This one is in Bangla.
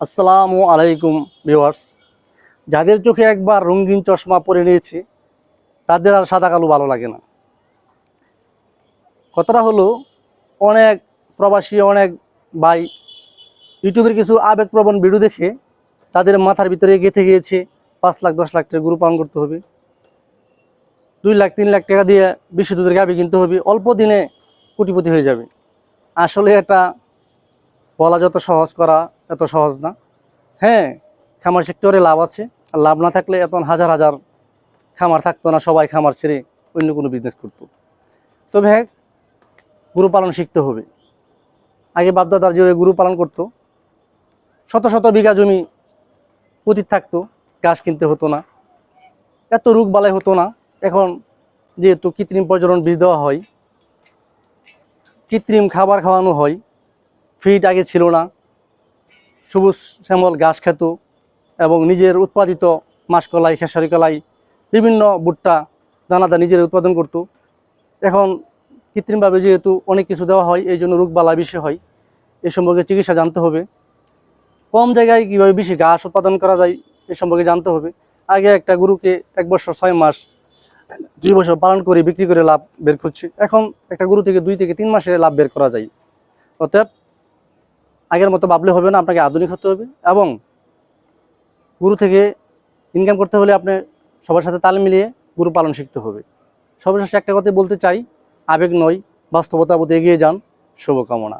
আসসালামু আলাইকুম ভিউয়ার্স। যাদের চোখে একবার রঙিন চশমা পরে নিয়েছে তাদের আর সাদা কালো ভালো লাগে না। কথাটা হলো, অনেক প্রবাসী অনেক ভাই ইউটিউবের কিছু আবেগপ্রবণ ভিডিও দেখে তাদের মাথার ভিতরে গেঁথে গিয়েছে 5 লাখ 10 লাখ টাকা গরু পালন করতে হবে, 2 লাখ 3 লাখ টাকা দিয়ে বিশুদ্ধ দুধের গাভী কিনতে হবে, অল্প দিনে কোটিপতি হয়ে যাবে। আসলে এটা বলা যত সহজ, করা এত সহজ না। হ্যাঁ, খামার সেক্টরে লাভ আছে, আর লাভ না থাকলে এখন হাজার হাজার খামার থাকতো না, সবাই খামার ছেড়ে অন্য কোনো বিজনেস করতো। তবে হ্যাঁ, গরু পালন শিখতে হবে। আগে বাপদাদার যেভাবে গরু পালন করতো, শত শত বিঘা জমি পতিত থাকতো, ঘাস কিনতে হতো না, এত রোগ বালাই হতো না। এখন যেহেতু কৃত্রিম প্রজনন বীজ দেওয়া হয়, কৃত্রিম খাবার খাওয়ানো হয়, ফিড আগে ছিল না, সবুজ শ্যামল ঘাস খেত এবং নিজের উৎপাদিত মাসকলাই, খেসারি কলাই, বিভিন্ন ভুট্টা দানাদার নিজের উৎপাদন করত। এখন কৃত্রিমভাবে যেহেতু অনেক কিছু দেওয়া হয়, এই জন্য রোগবালা বেশি হয়। এ সম্পর্কে চিকিৎসা জানতে হবে। কম জায়গায় কীভাবে বেশি ঘাস উৎপাদন করা যায় এ সম্পর্কে জানতে হবে। আগে একটা গরুকে 1 বছর 6 মাস 2 বছর পালন করে বিক্রি করে লাভ বের করছে, এখন একটা গরু থেকে 2 থেকে 3 মাসে লাভ বের করা যায়। অতএব আগের মতো ভাবলে হবে না, আপনাকে আধুনিক হতে হবে এবং গরু থেকে ইনকাম করতে হলে আপনি সবার সাথে তাল মিলিয়ে গরু পালন শিখতে হবে। সর্বশেষে একটা কথাই বলতে চাই, আবেগ নয়, বাস্তবতা প্রতি এগিয়ে যান। শুভকামনা।